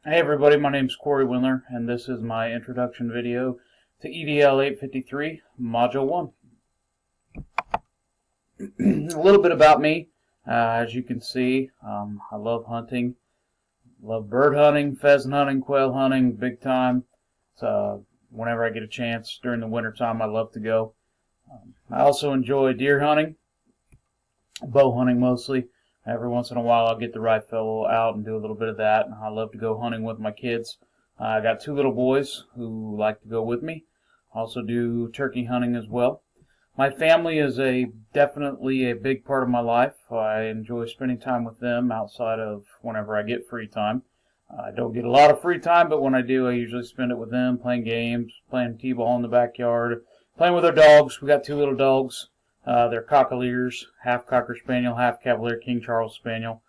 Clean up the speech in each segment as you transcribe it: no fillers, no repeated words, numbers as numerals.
Hey everybody, my name is Corey Windler, and this is my introduction video to EDL 853, Module 1. A little bit about me. As you can see, I love hunting, love bird hunting, pheasant hunting, quail hunting, big time. So whenever I get a chance during the winter time, I love to go. I also enjoy deer hunting, bow hunting mostly. Every once in a while I'll get the rifle out and do a little bit of that. I love to go hunting with my kids. I got two little boys who like to go with me. I also do turkey hunting as well. My family is definitely a big part of my life. I enjoy spending time with them outside of whenever I get free time. I don't get a lot of free time, but when I do, I usually spend it with them, playing games, playing t-ball in the backyard, playing with our dogs. We got two little dogs. They're cockaliers, half Cocker Spaniel, half Cavalier King Charles Spaniel.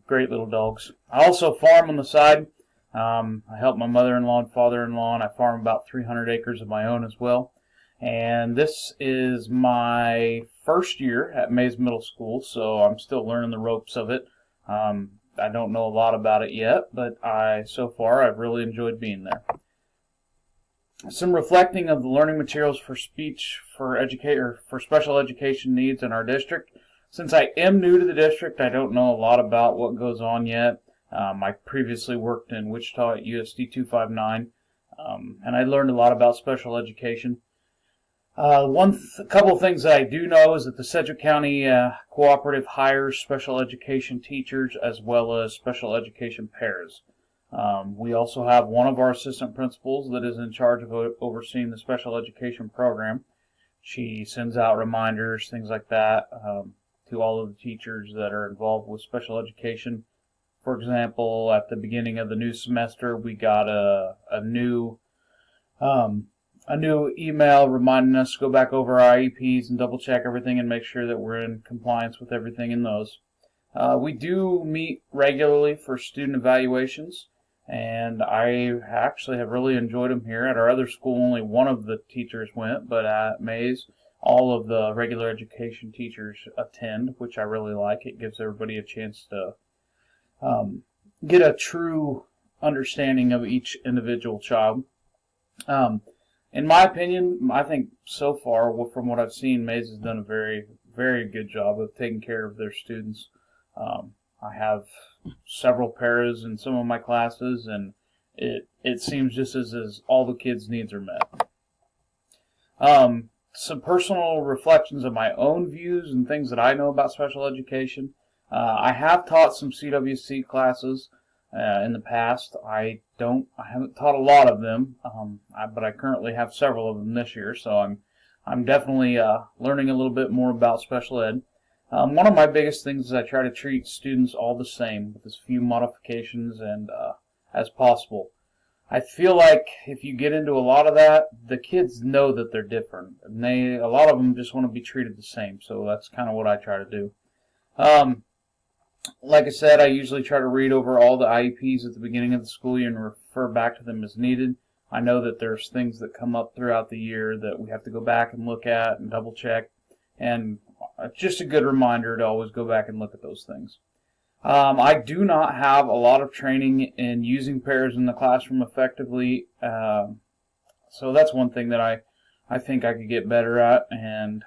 Great little dogs. I also farm on the side. I help my mother-in-law and father-in-law, and I farm about 300 acres of my own as well. And this is my first year at Mays Middle School, so I'm still learning the ropes of it. I don't know a lot about it yet, but so far I've really enjoyed being there. Some reflecting of the learning materials for speech for special education needs in our district. Since I am new to the district, I don't know a lot about what goes on yet. I previously worked in Wichita at USD 259, and I learned a lot about special education. Couple of things that I do know is that the Sedgwick County Cooperative hires special education teachers as well as special education pairs. We also have one of our assistant principals that is in charge of overseeing the special education program. She sends out reminders, things like that, to all of the teachers that are involved with special education. For example, at the beginning of the new semester, we got a new email reminding us to go back over our IEPs and double check everything and make sure that we're in compliance with everything in those. We do meet regularly for student evaluations, and I actually have really enjoyed them here. At our other school, only one of the teachers went, but at Mays, all of the regular education teachers attend, which I really like. It gives everybody a chance to get a true understanding of each individual child. In my opinion, I think so far, from what I've seen, Mays has done a very, very good job of taking care of their students. I have several paras in some of my classes, and it seems just as all the kids' needs are met. Some personal reflections of my own views and things that I know about special education. I have taught some CWC classes in the past. I haven't taught a lot of them, but I currently have several of them this year, so I'm definitely learning a little bit more about special ed. One of my biggest things is I try to treat students all the same with as few modifications and as possible. I feel like if you get into a lot of that, the kids know that they're different, and a lot of them just want to be treated the same. So that's kind of what I try to do. Like I said, I usually try to read over all the IEPs at the beginning of the school year and refer back to them as needed. I know that there's things that come up throughout the year that we have to go back and look at and double check, and just a good reminder to always go back and look at those things. I do not have a lot of training in using pairs in the classroom effectively, so that's one thing that I think I could get better at, and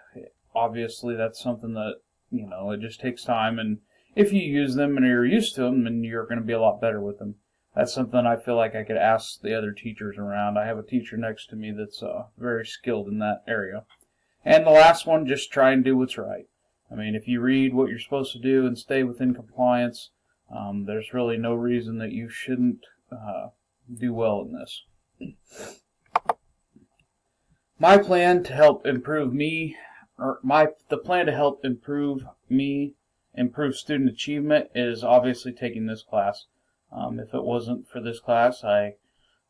obviously that's something that, it just takes time, and if you use them and you're used to them, then you're going to be a lot better with them. That's something I feel like I could ask the other teachers around. I have a teacher next to me that's very skilled in that area. And the last one, just try and do what's right. I mean, if you read what you're supposed to do and stay within compliance, there's really no reason that you shouldn't do well in this. My plan to help improve improve student achievement is obviously taking this class. If it wasn't for this class, I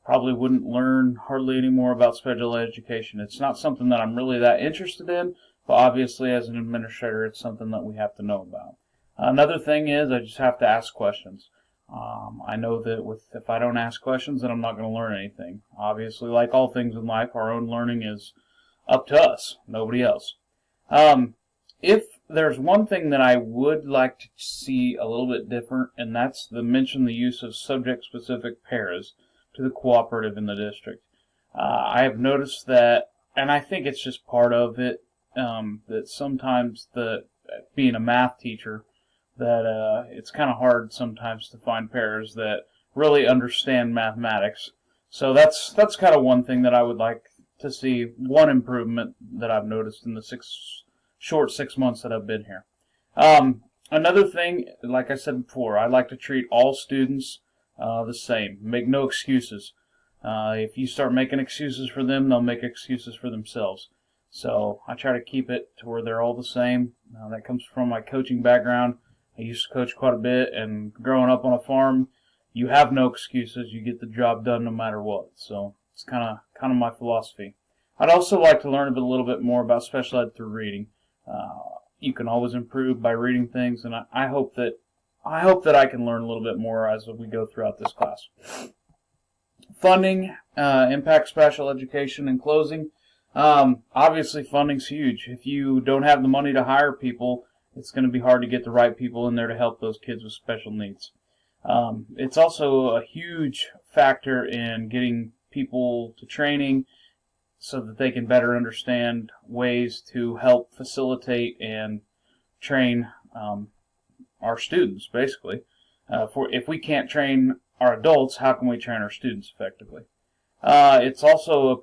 probably wouldn't learn hardly any more about special education. It's not something that I'm really that interested in, but obviously as an administrator, it's something that we have to know about. Another thing is I just have to ask questions. I know that if I don't ask questions, then I'm not going to learn anything. Obviously, like all things in life, our own learning is up to us, nobody else. If there's one thing that I would like to see a little bit different, and that's the use of subject-specific pairs to the cooperative in the district. I have noticed that, and I think it's just part of it, that sometimes being a math teacher, that it's kind of hard sometimes to find pairs that really understand mathematics. So that's kind of one thing that I would like to see, one improvement that I've noticed in the short 6 months that I've been here. Another thing, like I said before, I like to treat all students the same. Make no excuses. If you start making excuses for them, they'll make excuses for themselves. So I try to keep it to where they're all the same. That comes from my coaching background. I used to coach quite a bit, and growing up on a farm, you have no excuses. You get the job done no matter what. So it's kind of my philosophy. I'd also like to learn a little bit more about special ed through reading. You can always improve by reading things, and I hope that I can learn a little bit more as we go throughout this class. Funding impacts special education. In closing, obviously funding's huge. If you don't have the money to hire people, it's going to be hard to get the right people in there to help those kids with special needs. It's also a huge factor in getting people to training so that they can better understand ways to help facilitate and train our students, basically. If we can't train our adults, how can we train our students effectively? It's also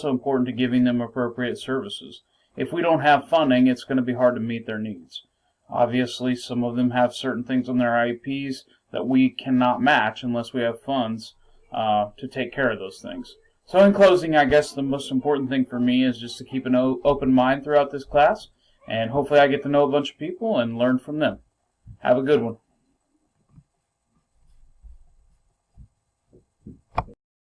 important to giving them appropriate services. If we don't have funding, it's going to be hard to meet their needs. Obviously, some of them have certain things on their IEPs that we cannot match unless we have funds to take care of those things. So in closing, I guess the most important thing for me is just to keep an open mind throughout this class, and hopefully I get to know a bunch of people and learn from them. Have a good one.